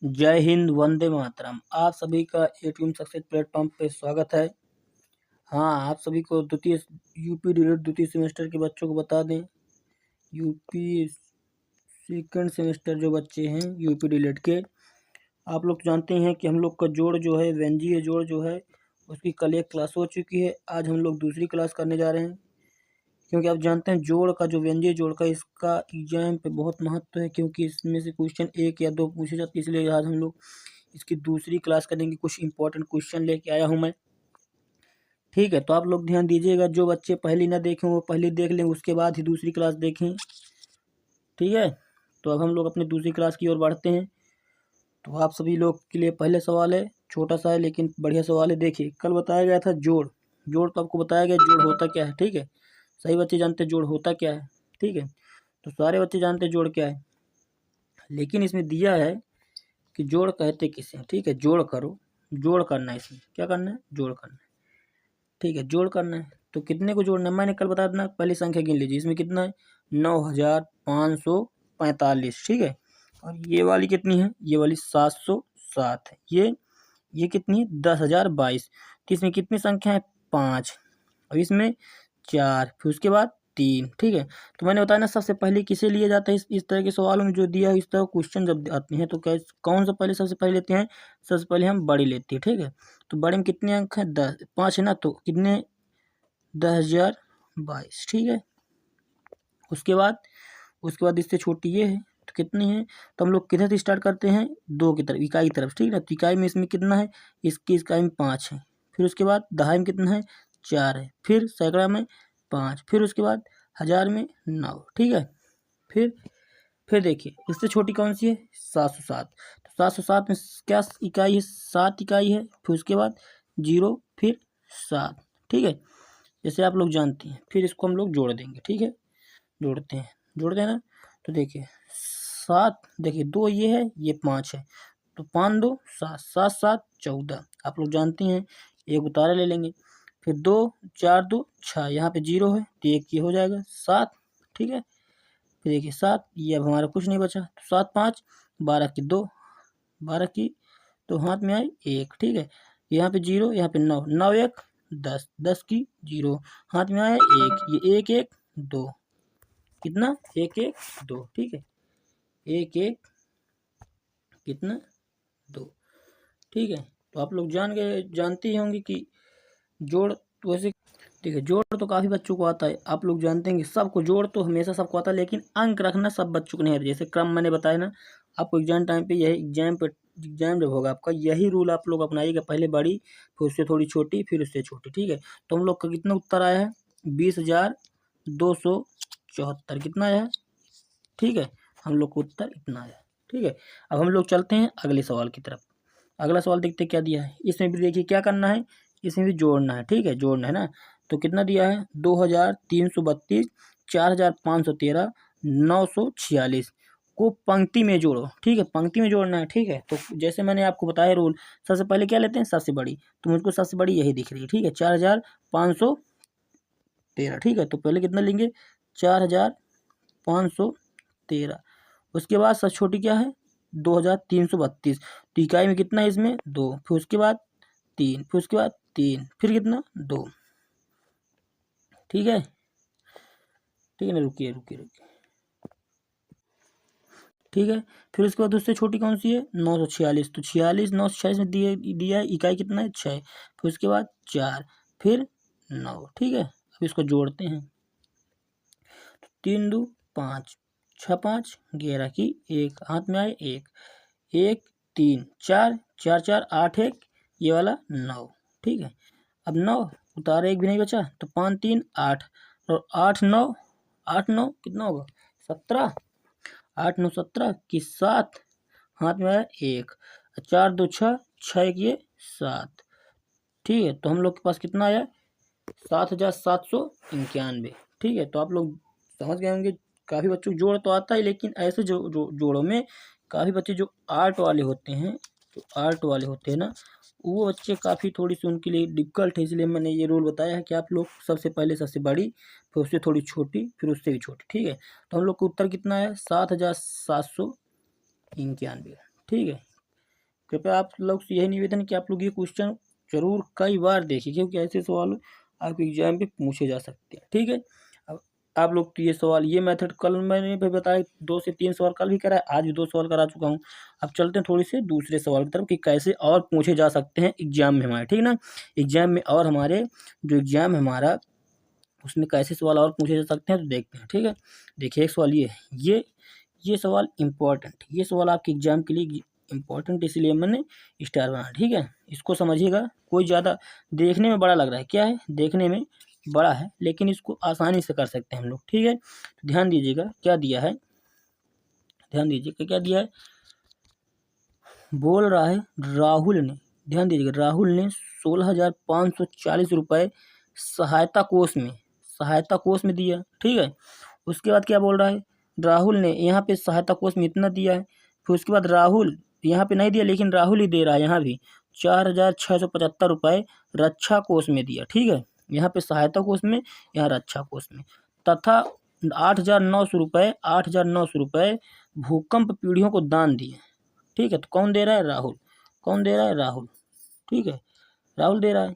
जय हिंद, वंदे मातरम। आप सभी का एटीएम सक्सेस प्लेटफॉर्म पे स्वागत है। हाँ, आप सभी को यूपी डिलीट द्वितीय सेमेस्टर के बच्चों को बता दें, यूपी सेकंड सेमेस्टर जो बच्चे हैं यूपी डिलीट के, आप लोग जानते हैं कि हम लोग का जोड़ जो है व्यंजनीय जोड़ जो है उसकी कल एक क्लास हो चुकी है। आज हम लोग दूसरी क्लास करने जा रहे हैं, क्योंकि आप जानते हैं जोड़ का जो व्यंजनीय जोड़ का इसका एग्जाम पे बहुत महत्व है, क्योंकि इसमें से क्वेश्चन 1 या 2 पूछे जाते हैं। इसलिए आज हम लोग इसकी दूसरी क्लास करेंगे। कुछ इंपॉर्टेंट क्वेश्चन लेके आया हूं मैं, ठीक है। तो आप लोग ध्यान दीजिएगा, जो बच्चे पहली ना देखें वो पहली देख लें, उसके बाद ही दूसरी क्लास देखें, ठीक है। तो अब हम लोग अपने दूसरी क्लास की ओर बढ़ते हैं। तो आप सभी लोग के लिए पहले सवाल है, छोटा सा है लेकिन बढ़िया सवाल है। देखिए, कल बताया गया था जोड़। जोड़ तो आपको बताया गया जोड़ होता क्या है, ठीक है। सही बच्चे जानते हैं जोड़ होता क्या है, ठीक है। तो सारे बच्चे जानते हैं जोड़ क्या है, लेकिन इसमें दिया है कि जोड़ कहते किसे, ठीक है। जोड़ करो, जोड़ करना है, इसमें क्या करना है, जोड़ करना है, ठीक है। जोड़ करना है तो कितने को जोड़ना है, मैंने कल बता देना। पहली संख्या गिन लीजिए, इसमें कितना है 9545, ठीक है। और ये वाली कितनी है, ये वाली 707 है। ये कितनी है 10,022। तो इसमें कितनी संख्या है 5, और इसमें 4, फिर उसके बाद 3, ठीक है। तो मैंने बताया ना, सबसे पहले किसे लिया जाता है इस तरह के सवालों में जो दिया है, इस तरह क्वेश्चन जब आते हैं तो कौन सा पहले सबसे पहले लेते हैं, सबसे पहले हम बड़ी लेते हैं, ठीक है। तो बड़े में कितने अंक हैं 10, 5 है ना, तो कितने 10,022, ठीक है। उसके बाद इससे छोटी ये है, तो कितनी है, तो हम लोग किधर से स्टार्ट करते हैं, 2 की तरफ, इकाई की तरफ, ठीक है ना। तो इकाई में इसमें कितना है, इसकी इकाई में 5 है। फिर उसके बाद दहाई में कितना है 4 है। फिर सैकड़ा में 5, फिर उसके बाद हज़ार में 9, ठीक है। फिर देखिए, इससे छोटी कौन सी है 707। तो 707 में क्या इकाई है, 7 इकाई है। फिर उसके बाद 0, फिर 7, ठीक है। जैसे आप लोग जानते हैं, फिर इसको हम लोग जोड़ देंगे, ठीक है। जोड़ते हैं ना। तो देखिए 7, देखिए 2 ये है, ये 5 है, तो 5 2 7, 7 7 14। आप लोग जानते हैं, एक उतारा ले लेंगे। फिर 2 4 2 6, यहाँ पे 0 है तो एक ये हो जाएगा 7, ठीक है। फिर देखिए 7, ये अब हमारा कुछ नहीं बचा, तो 7 5 12 की 2, 12 की तो हाथ में आई 1, ठीक है। यहाँ पे 0, यहाँ पे 9, 9 1 10, 10 की 0, हाथ में आया 1, ये 1 1 2, कितना 1 1 2, ठीक है। 1 1 कितना 2, ठीक है। तो आप लोग जानते ही होंगे कि जोड़ तो वैसे, ठीक है, जोड़ तो काफ़ी बच्चों को आता है। आप लोग जानते हैं कि सबको जोड़ तो हमेशा सबको आता है, लेकिन अंक रखना सब बच्चों को नहीं आता। जैसे क्रम मैंने बताया ना, आपको एग्जाम टाइम पे यही एग्जाम जब होगा आपका, यही रूल आप लोग अपनाइएगा। पहले बड़ी, फिर उससे थोड़ी छोटी, फिर उससे छोटी, ठीक है। तो हम लोग का कितना उत्तर आया है 20,274, कितना आया है, ठीक है। हम लोग को उत्तर इतना आया, ठीक है। अब हम लोग चलते हैं अगले सवाल की तरफ। अगला सवाल देखते हैं क्या दिया है। इसमें भी देखिए क्या करना है, इसमें भी जोड़ना है, ठीक है, जोड़ना है ना। तो कितना दिया है 2,332, 4,513, 946 को पंक्ति में जोड़ो, ठीक है। पंक्ति में जोड़ना है, ठीक है। तो जैसे मैंने आपको बताया रूल, सबसे पहले क्या लेते हैं, सबसे बड़ी। तो मुझको सबसे बड़ी यही दिख रही है, ठीक है, 4,513, ठीक है। तो पहले कितना लेंगे 4,513। उसके बाद सबसे छोटी क्या है 2,332। तो इकाई में कितना है इसमें 2, फिर उसके बाद 3, फिर उसके बाद 3, फिर कितना 2, ठीक है, ठीक है ना। रुकिए, ठीक है। फिर उसके बाद उससे छोटी कौन सी है 946। तो 46, 946 में दिया है इकाई कितना है 6, फिर उसके बाद 4, फिर 9, ठीक है। अब इसको जोड़ते हैं, 3 2 5, 6 5 11 की 1, हाथ में आए 1 1 3 4 4 4 8 1, ये वाला 9, ठीक है। अब 9 उतारे, एक भी नहीं बचा, तो 5 3 8, और 8 9 कितना होगा 17, 8 9 17 की 7, हाथ में आया 1, 4 2 6, 6 1 ये 7, ठीक है। तो हम लोग के पास कितना आया 7,791, ठीक है। तो आप लोग समझ गए होंगे, काफ़ी बच्चों को जोड़ तो आता है, लेकिन ऐसे जोड़ों में काफ़ी बच्चे जो आर्ट वाले होते हैं, ना, वो बच्चे काफ़ी थोड़ी सी उनके लिए डिफ़िकल्ट है। इसलिए मैंने ये रूल बताया है कि आप लोग सबसे पहले सबसे बड़ी, फिर उससे थोड़ी छोटी, फिर उससे भी छोटी, ठीक है। तो हम लोग का उत्तर कितना है 7,791, ठीक है। कृपया आप लोग से यही निवेदन कि आप लोग ये क्वेश्चन जरूर कई बार देखिए, क्योंकि ऐसे सवाल आपके एग्जाम पे पूछे जा सकते हैं। ठीक है, अब आप लोग तो ये सवाल, ये मेथड कल मैंने भी बताया, 2 से 3 सवाल कल भी कराया, आज भी 2 सवाल करा चुका हूँ। अब चलते हैं थोड़ी से दूसरे सवाल की तरफ कि कैसे और पूछे जा सकते हैं एग्जाम में हमारे, ठीक ना। एग्जाम में और हमारे जो एग्जाम है हमारा, उसमें कैसे सवाल और पूछे जा सकते हैं तो देखते हैं। ठीक है, देखिए एक सवाल ये सवाल इम्पोर्टेंट, ये सवाल आपके एग्जाम के लिए इम्पोर्टेंट, इसलिए मैंने स्टार बना। ठीक है, इसको समझिएगा, कोई ज़्यादा देखने में बड़ा लग रहा है, क्या है देखने में बड़ा है, लेकिन इसको आसानी से कर सकते हैं हम लोग। ठीक है, तो ध्यान दीजिएगा क्या दिया है, ध्यान दीजिएगा क्या दिया है। बोल रहा है राहुल ने, ध्यान दीजिएगा, राहुल ने 16,540 रुपये सहायता कोष में दिया। ठीक है, उसके बाद क्या बोल रहा है, राहुल ने यहाँ पे सहायता कोष में इतना दिया है। फिर उसके बाद राहुल यहाँ पे नहीं दिया, लेकिन राहुल ही दे रहा है यहाँ भी 4,675 रुपये रक्षा कोष में दिया। ठीक है, यहाँ पे सहायता कोष में, यहाँ रक्षा कोष में, तथा 8,900 रुपये भूकंप पीड़ितों को दान दिए। ठीक है, तो कौन दे रहा है, राहुल। कौन दे रहा है, राहुल। ठीक है, राहुल दे रहा है,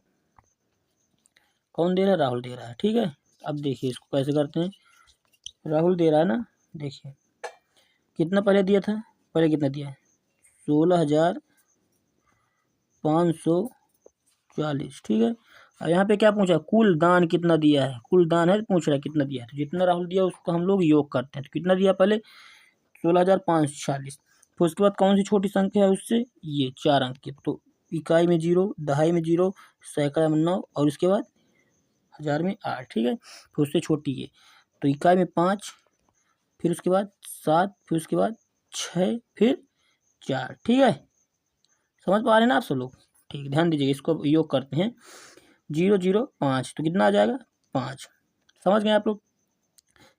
कौन दे रहा है, राहुल दे रहा है। ठीक है, अब देखिए इसको कैसे करते हैं, राहुल दे रहा है ना, देखिए कितना पहले दिया था, पहले कितना दिया है 16,540। ठीक है, और यहाँ पे क्या पूछा, कुल दान कितना दिया है, कुल दान है पूछ रहा है कितना दिया है, तो जितना राहुल दिया उसको हम लोग योग करते हैं, तो कितना दिया पहले 16,540। फिर उसके बाद कौन सी छोटी संख्या है उससे, ये 4 अंक की, तो इकाई में 0, दहाई में 0, सैकड़ा में 9, और उसके बाद हज़ार में 8। ठीक है, फिर उससे छोटी है तो इकाई में 5, फिर उसके बाद 7, फिर उसके बाद 6, फिर 4। ठीक है, समझ पा रहे हैं ना आप सब लोग। ठीक, ध्यान दीजिएगा, इसको योग करते हैं 0 0 5, तो कितना आ जाएगा 5। समझ गए आप लोग,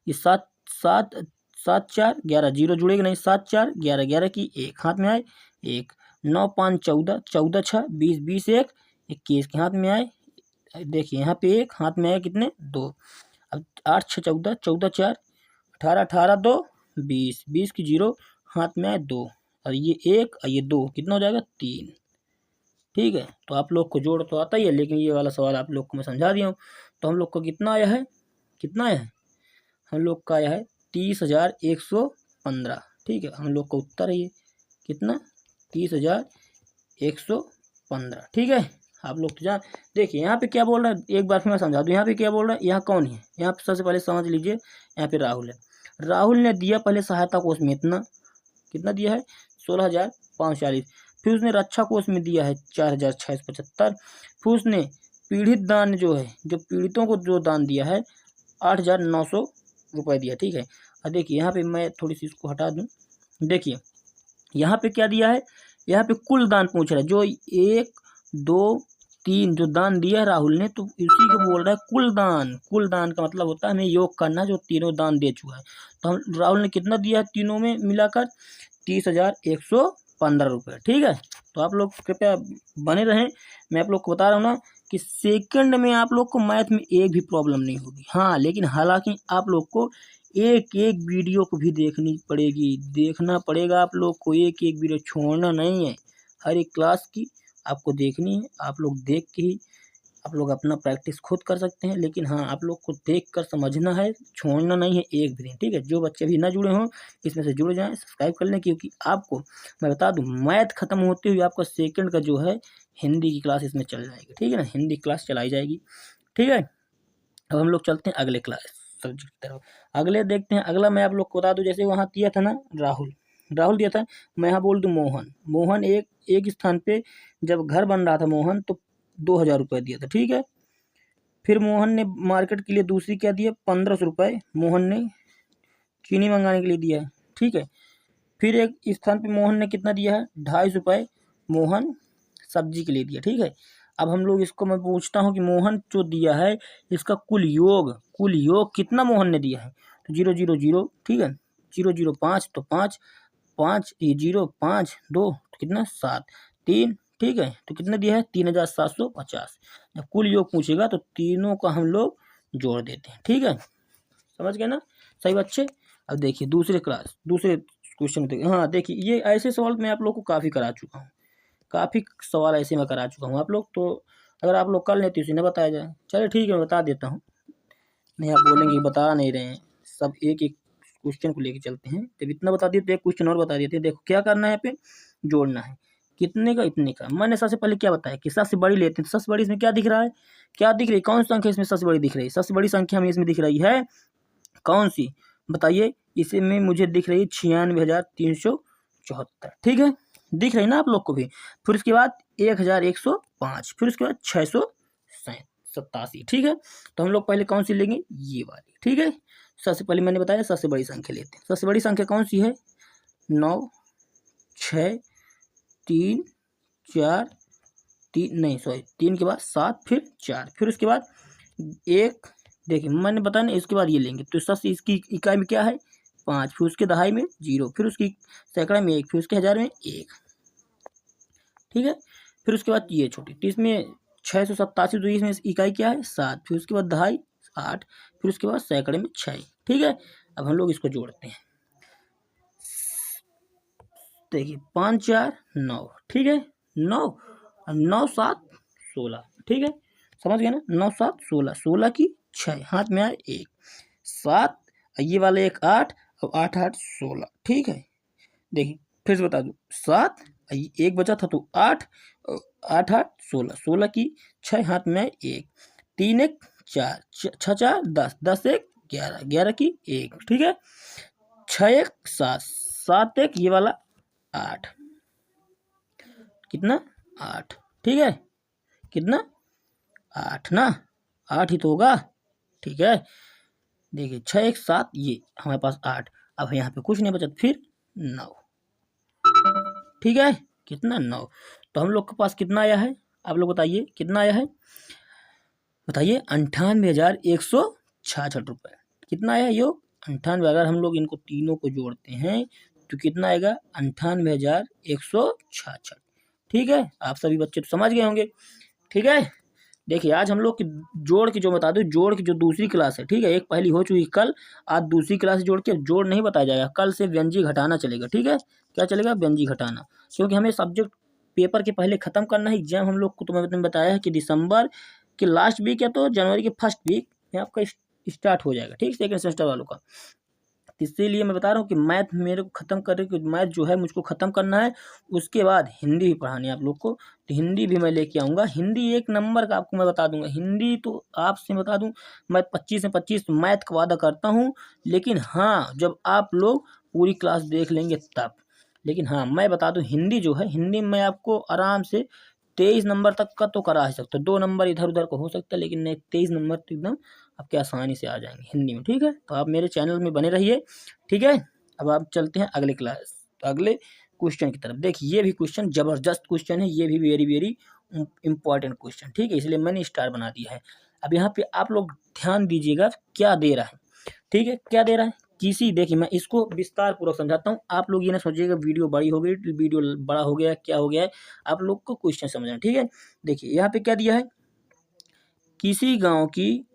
ये 7 7 7 4 11, 0 जुड़ेगा नहीं, 7 4 11, 11 की 1 हाथ में आए 1, 9 5 14, 14 6 20, 20 1 21 के हाथ में आए, देखिए यहाँ पे 1 हाथ में आए कितने 2। अब 8 6 14, 14 4 18, 18 2 20, 20 की 0 हाथ में आए 2, और ये 1 और ये 2 कितना हो जाएगा 3। ठीक है, तो आप लोग को जोड़ तो आता ही है, लेकिन ये वाला सवाल आप लोग को मैं समझा दिया हूँ। तो हम लोग को कितना आया है, कितना आया है, हम लोग का आया है 30,115। ठीक है, हम लोग का उत्तर है ये कितना 30,115। ठीक है, आप लोग तो जान, देखिए यहाँ पे क्या बोल रहा है, एक बार फिर मैं समझा दूँ, यहाँ पे क्या बोल रहा है, यहाँ कौन है, यहाँ पे सबसे पहले समझ लीजिए, यहाँ पे राहुल है। राहुल ने दिया पहले सहायता कोष में इतना, कितना दिया है 16,540। फिर उसने रक्षा कोष में दिया है 4,675। फिर उसने पीड़ित दान जो है, जो पीड़ितों को जो दान दिया है 8,900 रुपये दिया। ठीक है, और देखिए यहाँ पे मैं थोड़ी सी इसको हटा दूँ, देखिए यहाँ पे क्या दिया है, यहाँ पे कुल दान पूछ रहा है, जो 1 2 3 जो दान दिया है राहुल ने, तो इसी को बोल रहा है कुल दान। कुल दान का मतलब होता है हमें योग करना जो तीनों दान दे चुका है। तो हम राहुल ने कितना दिया है तीनों में मिलाकर 30,115 रुपये। ठीक है, तो आप लोग कृपया बने रहें, मैं आप लोग को बता रहा हूँ ना कि सेकंड में आप लोग को मैथ में एक भी प्रॉब्लम नहीं होगी। हाँ, लेकिन हालांकि आप लोग को एक एक वीडियो को भी देखनी पड़ेगी, देखना पड़ेगा आप लोग को, एक एक वीडियो छोड़ना नहीं है, हर एक क्लास की आपको देखनी है। आप लोग देख के ही आप लोग अपना प्रैक्टिस खुद कर सकते हैं, लेकिन हाँ आप लोग को देख कर समझना है, छोड़ना नहीं है एक भी दिन। ठीक है, जो बच्चे अभी ना जुड़े हों इसमें से जुड़ जाएं, सब्सक्राइब कर लें, क्योंकि आपको मैं बता दूं मैथ खत्म होते हुए आपका सेकंड का जो है हिंदी की क्लास इसमें चल जाएगी। ठीक है ना, हिंदी क्लास चलाई जाएगी। ठीक है, अब हम लोग चलते हैं अगले क्लास सब्जेक्ट की तरफ। अगले देखते हैं, अगला मैं आप लोग को बता दूं, जैसे वहाँ दिया था ना राहुल दिया था, मैं यहाँ बोल दूँ मोहन एक स्थान पे जब घर बन रहा था मोहन, तो 2,000 रुपये दिया था। ठीक है, फिर मोहन ने मार्केट के लिए दूसरी क्या दिया 1,500 रुपये मोहन ने चीनी मंगाने के लिए दिया है। ठीक है, फिर एक स्थान पे मोहन ने कितना दिया है 250 रुपये मोहन सब्जी के लिए दिया। ठीक है, अब हम लोग इसको मैं पूछता हूँ कि मोहन जो दिया है इसका कुल योग कितना मोहन ने दिया है, तो 0 0 0। ठीक है, 0 0 5 तो 5 5 0 5 2 तो कितना 7 3। ठीक है, तो कितना दिया है 3,750। जब कुल योग पूछेगा तो तीनों का हम लोग जोड़ देते हैं। ठीक है, समझ गए ना सही बच्चे। अब देखिए दूसरे क्वेश्चन देखिए, हाँ देखिए ये ऐसे सवाल मैं आप लोग को काफ़ी करा चुका हूँ। काफ़ी सवाल ऐसे मैं करा चुका हूँ आप लोग, तो अगर आप लोग कर लेते उसे न बताया जाए। चलिए ठीक है, मैं बता देता हूँ। नहीं आप बोलेंगे बता नहीं रहे हैं, सब एक एक क्वेश्चन को लेके चलते हैं। जब इतना बता दिए तो एक क्वेश्चन और बता देते हैं। देखो क्या करना है, यहाँ पे जोड़ना है। कितने का इतने का। मैंने सबसे पहले क्या बताया कि सबसे बड़ी लेते हैं, तो सबसे बड़ी इसमें क्या दिख रहा है, क्या दिख रही है, कौन सी संख्या इसमें सबसे बड़ी दिख रही है? सबसे बड़ी संख्या हमें इसमें दिख रही है कौन सी, बताइए। इसमें मुझे दिख रही है 96,374। ठीक है, दिख रही ना आप लोग को भी। फिर उसके बाद 1,105, फिर उसके बाद 687। ठीक है, तो हम लोग पहले कौन सी लेंगे, ये वाली। ठीक है, सबसे पहले मैंने बताया सबसे बड़ी संख्या लेते हैं। सबसे बड़ी संख्या कौन सी है, 9, 6, 3, 4, 3 नहीं सॉरी 3 के बाद 7, फिर 4, फिर उसके बाद 1। देखिए मैंने बताया ना, इसके बाद ये लेंगे तो सबसे इसकी इकाई में क्या है 5, फिर उसके दहाई में 0, फिर उसकी सैकड़ा में 1, फिर उसके हज़ार में 1। ठीक है, फिर उसके बाद ये छोटी, तो इसमें 687, तो इसमें इकाई क्या है 7, फिर उसके बाद दहाई 8, फिर उसके बाद सैकड़े में 6। ठीक है, अब हम लोग इसको जोड़ते हैं। देखिए 5 4 9, ठीक है, 9 और 9 7 16। ठीक है, समझ गए ना, 9 7 16, 16 की 6, हाथ में आए 1, 7 ये वाला 1 8 और 8 8 16। ठीक है, देखिए फिर से बता दूँ, 7 एक बचा था तो 8, 8 8 16, 16 की 6, हाथ में आए 1, 3 1 4, 6 4 10, 10 1 11, 11 की 1। ठीक है, 6 1 7, 7 1 ये वाला 8, कितना 8। ठीक है, कितना 8 ना, 8 ही तो होगा। ठीक है, देखिए 6 1 7, ये हमारे पास 8। अब यहाँ पे कुछ नहीं बचा, फिर 9। ठीक है, कितना 9। तो हम लोग के पास कितना आया है, आप लोग बताइए कितना आया है, बताइए 98,166 रुपये। कितना आया योग 98। अगर हम लोग इनको तीनों को जोड़ते हैं तो कितना आएगा 98,166। ठीक है, आप सभी बच्चे तो समझ गए होंगे। ठीक है, देखिए आज हम लोग की जोड़ की जो बता दूँ, जोड़ की जो दूसरी क्लास है, ठीक है, एक पहली हो चुकी कल, आज दूसरी क्लास जोड़ के जोड़ नहीं बताया जाएगा, कल से व्यंजी घटाना चलेगा। ठीक है, क्या चलेगा, व्यंजी घटाना, क्योंकि हमें सब्जेक्ट पेपर के पहले ख़त्म करना है। एग्जाम हम लोग को तो मैंने बताया है कि दिसंबर के लास्ट वीक या तो जनवरी के फर्स्ट वीक में आपका स्टार्ट हो जाएगा। ठीक, सेकेंड सेमेस्टर वालों का। इसीलिए मैं बता रहा हूँ कि मैथ मेरे को ख़त्म कर, मैथ जो है मुझको ख़त्म करना है। उसके बाद हिंदी भी पढ़ानी है आप लोग को, तो हिंदी भी मैं लेके आऊँगा। हिंदी एक नंबर का आपको मैं बता दूंगा। हिंदी तो आपसे बता दूं, मैं 25 में 25 मैथ का वादा करता हूँ, लेकिन हाँ जब आप लोग पूरी क्लास देख लेंगे तब। लेकिन हाँ मैं बता दूं, हिंदी जो है, हिंदी में आपको आराम से 23 नंबर तक का तो करा ही सकते हो। 2 नंबर इधर उधर को हो सकता है, लेकिन नहीं 23 नंबर तो एकदम आपके आसानी से आ जाएंगे हिंदी में। ठीक है, तो आप मेरे चैनल में बने रहिए। ठीक है, अब आप चलते हैं अगले क्लास, अगले क्वेश्चन की तरफ। देखिए ये भी क्वेश्चन ज़बरदस्त क्वेश्चन है, ये भी वेरी वेरी इंपॉर्टेंट क्वेश्चन। ठीक है, इसलिए मैंने स्टार बना दिया है। अब यहाँ पे आप लोग ध्यान दीजिएगा क्या दे रहा है। ठीक है, क्या दे रहा है, किसी, देखिए मैं इसको विस्तार पूर्वक समझाता हूँ। आप लोग ये ना सोचिएगा वीडियो बड़ी हो गई, वीडियो बड़ा हो गया, क्या हो गया है, आप लोग को क्वेश्चन समझना। ठीक है, देखिए यहाँ पे क्या दिया है, किसी गांव की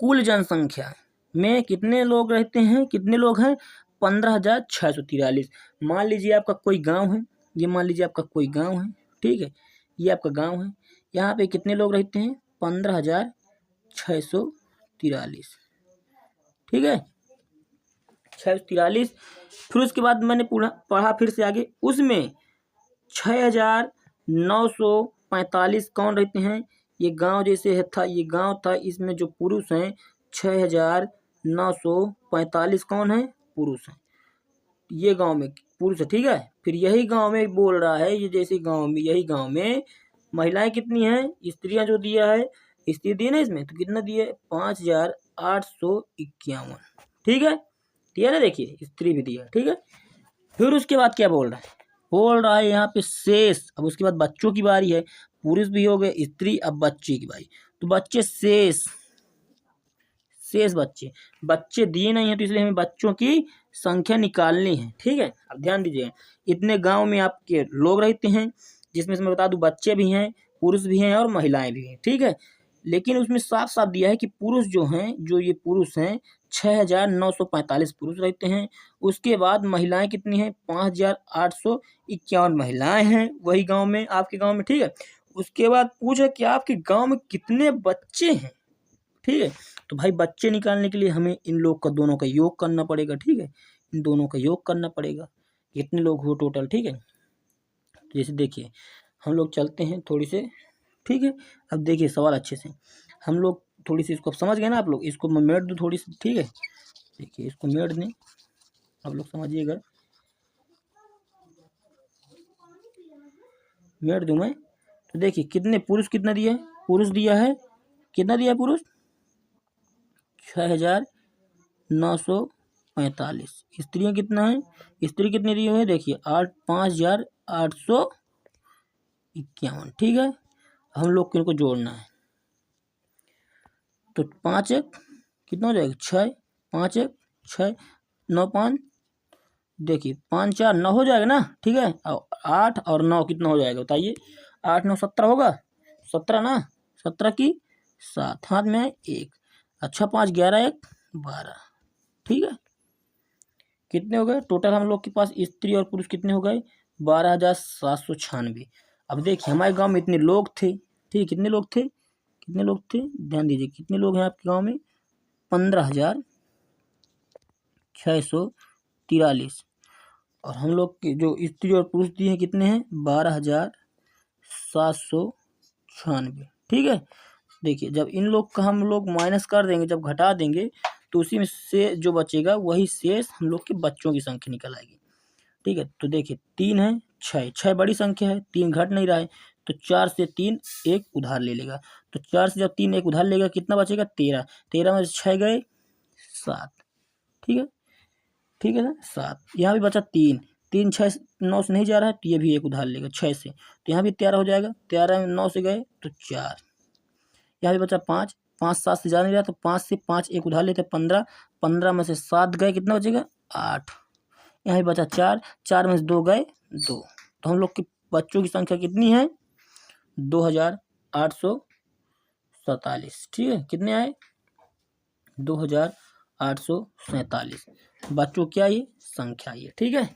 कुल जनसंख्या में कितने लोग रहते हैं, कितने लोग हैं 15,643। मान लीजिए आपका कोई गांव है, ये मान लीजिए आपका कोई गांव है। ठीक है, ये आपका गांव है, यहाँ पे कितने लोग रहते हैं 15,643। ठीक है, 643। फिर उसके बाद मैंने पढ़ा फिर से आगे, उसमें 6,945 कौन रहते हैं, ये गांव जैसे है था, ये गांव था, इसमें जो पुरुष हैं 6,945 कौन है, पुरुष हैं। ये गांव में पुरुष है। ठीक है, फिर यही गांव में बोल रहा है, ये जैसे गांव में, यही गांव में महिलाएं कितनी हैं, स्त्रियां जो दिया है, स्त्री दी ना इसमें, तो कितना दिए 5,851। ठीक है, दिया ना, देखिए स्त्री भी दिया। ठीक है, फिर उसके बाद क्या बोल रहा है, बोल रहा है यहाँ पे शेष। अब उसके बाद बच्चों की बारी है, पुरुष भी हो गए, स्त्री, अब बच्चे की बारी। तो बच्चे शेष बच्चे दिए नहीं है, तो इसलिए हमें बच्चों की संख्या निकालनी है। ठीक है, अब ध्यान दीजिए, इतने गांव में आपके लोग रहते हैं, जिसमें से मैं बता दूं बच्चे भी हैं, पुरुष भी हैं और महिलाएं भी हैं। ठीक है, लेकिन उसमें साफ साफ दिया है कि पुरुष जो हैं, जो ये पुरुष हैं 6,945 पुरुष रहते हैं। उसके बाद महिलाएं कितनी हैं? 5,851 महिलाएं हैं वही गांव में, आपके गांव में, ठीक है। उसके बाद पूछा कि आपके गांव में कितने बच्चे हैं, ठीक है। तो भाई बच्चे निकालने के लिए हमें इन लोग का दोनों का योग करना पड़ेगा, ठीक है। इन दोनों का योग करना पड़ेगा, कितने लोग हो टोटल, ठीक है। तो जैसे देखिए हम लोग चलते हैं थोड़ी से, ठीक है। अब देखिए सवाल अच्छे से हम लोग थोड़ी सी इसको समझ गए ना आप लोग, इसको मैं मेट दूँ थोड़ी सी, ठीक है। देखिए इसको मेट दें, आप लोग समझिएगा, मेट दूँ मैं। तो देखिए कितने पुरुष कितना दिया है, पुरुष दिया है कितना दिया है पुरुष? 6,945। स्त्रियाँ कितना है, स्त्री कितनी दी हुई है? देखिए 5,851, ठीक है। हम लोग को इनको जोड़ना है, तो 5 एक कितना हो जाएगा? 6, 5 एक 6, 9 5, देखिए 5 4 9 हो जाएगा ना, ठीक है। और 8 और 9 कितना हो जाएगा बताइए? 8 9 17 होगा, 17 ना, 17 की 7, हाथ में है 1, अच्छा 5 11 1 12, ठीक है। कितने हो गए टोटल हम लोग के पास स्त्री और पुरुष कितने हो गए? 12,796। अब देखिए हमारे गांव में इतने लोग थे, ठीक है। कितने लोग थे, कितने लोग थे, ध्यान दीजिए कितने लोग हैं आपके गांव में? 15,643। और हम लोग के जो स्त्री और पुरुष दिए हैं कितने हैं? 12,796, ठीक है। देखिए जब इन लोग का हम लोग माइनस कर देंगे, जब घटा देंगे, तो उसी में से जो बचेगा वही शेष हम लोग के बच्चों की संख्या निकल आएगी, ठीक है। तो देखिए 3 है, 6 बड़ी संख्या है, 3 घट नहीं रहा है, तो 4 से 3 1 उधार ले लेगा। तो 4 से जब 3 1 उधार लेगा कितना बचेगा? 13, 13 में 6 गए 7, ठीक है, ठीक है ना, 7। यहाँ भी बचा 3, 3 6 9 से नहीं जा रहा है, तो ये भी 1 उधार लेगा 6 से, तो यहाँ भी 13 हो जाएगा, 13 में 9 से गए तो 4। यहाँ भी बचा 5, 5 7 से जा नहीं रहा, तो 5 से 5 1 उधार लेते 15, 15 में से 7 गए कितना बचेगा? 8। यहाँ भी बचा 4, 4 में से 2 गए 2, तो हम लोग के बच्चों की संख्या कितनी है? 2,847, ठीक है। कितने आए? 2,847 बच्चों क्या ये संख्या ये, ठीक है।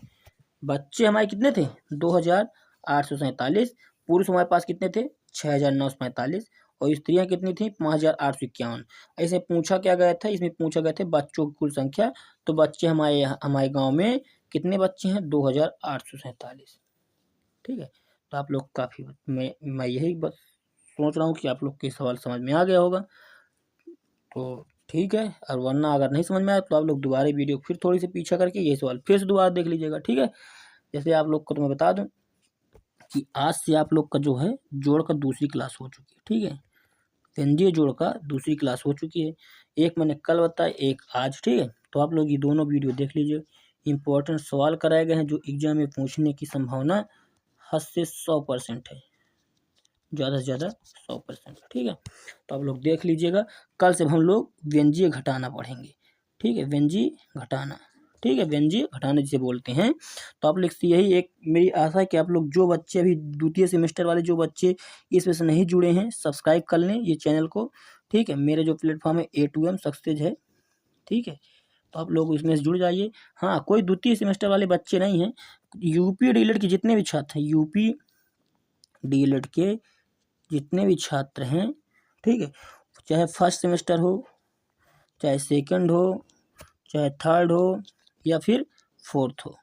बच्चे हमारे कितने थे? 2,847। पुरुष हमारे पास कितने थे? 6,945। और स्त्रियां कितनी थी? 5,851। ऐसे पूछा क्या गया था, इसमें पूछा गया था बच्चों की कुल संख्या। तो बच्चे हमारे गांव में कितने बच्चे हैं? 2,847, ठीक है। तो आप लोग काफ़ी मैं यही बस सोच रहा हूँ कि आप लोग के सवाल समझ में आ गया होगा, तो ठीक है। और वरना अगर नहीं समझ में आया तो आप लोग दोबारा वीडियो फिर थोड़ी सी पीछा करके ये सवाल फिर से दोबारा देख लीजिएगा, ठीक है। जैसे आप लोग को तो मैं बता दूं कि आज से आप लोग का जो है जोड़ का दूसरी क्लास हो चुकी है, ठीक है। व्यंजय जोड़ का दूसरी क्लास हो चुकी है, एक मैंने कल बताया, एक आज, ठीक है। तो आप लोग ये दोनों वीडियो देख लीजिए। इंपॉर्टेंट सवाल कराए गए हैं जो एग्जाम में पूछने की संभावना 10 से 100% है, ज़्यादा से ज़्यादा 100%, ठीक है। तो आप लोग देख लीजिएगा। कल से हम लोग व्यंजय घटाना पढ़ेंगे, ठीक है, व्यंजय घटाना, ठीक है, व्यंजय घटाना जिसे बोलते हैं। तो आप लोग से यही एक मेरी आशा है कि आप लोग जो बच्चे अभी द्वितीय सेमेस्टर वाले जो बच्चे इसमें से नहीं जुड़े हैं, सब्सक्राइब कर लें ये चैनल को, ठीक है। मेरे जो प्लेटफॉर्म है A2M सक्सेस है, ठीक है। तो आप लोग इसमें से जुड़ जाइए। हाँ, कोई द्वितीय सेमेस्टर वाले बच्चे नहीं हैं, यूपी डीएलएड के जितने भी छात्र हैं, यूपी डीएलएड के जितने भी छात्र हैं, ठीक है, चाहे फर्स्ट सेमेस्टर हो, चाहे सेकंड हो, चाहे थर्ड हो, या फिर फोर्थ हो,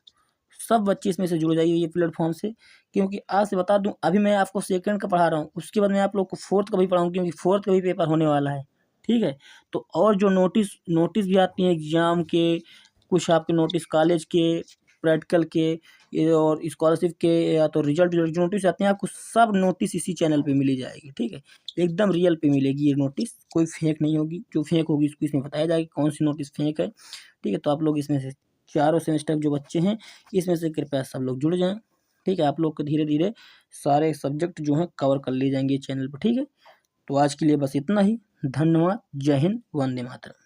सब बच्चे इसमें से जुड़ जाइए ये प्लेटफॉर्म से। क्योंकि आज से बता दूं, अभी मैं आपको सेकंड का पढ़ा रहा हूँ, उसके बाद मैं आप लोग को फोर्थ का भी पढ़ाऊँ, क्योंकि फोर्थ का भी पेपर होने वाला है, ठीक है। तो और जो नोटिस भी आती हैं एग्जाम के, कुछ आपके नोटिस कॉलेज के, प्रैक्टिकल के और स्कॉलरशिप के, या तो रिजल्ट जो नोटिस आते हैं, आपको सब नोटिस इसी चैनल पे मिली जाएगी, ठीक है। एकदम रियल पे मिलेगी ये नोटिस, कोई फेक नहीं होगी, जो फेक होगी उसको इसमें बताया जाएगा कौन सी नोटिस फेक है, ठीक है। तो आप लोग इसमें से चारों सेमेस्टर जो बच्चे हैं इसमें से कृपया सब लोग जुड़ जाएं, ठीक है। आप लोग को धीरे धीरे सारे सब्जेक्ट जो हैं कवर कर ले जाएंगे चैनल पर, ठीक है। तो आज के लिए बस इतना ही। धन्यवाद। जय हिंद। वंदे मातरम।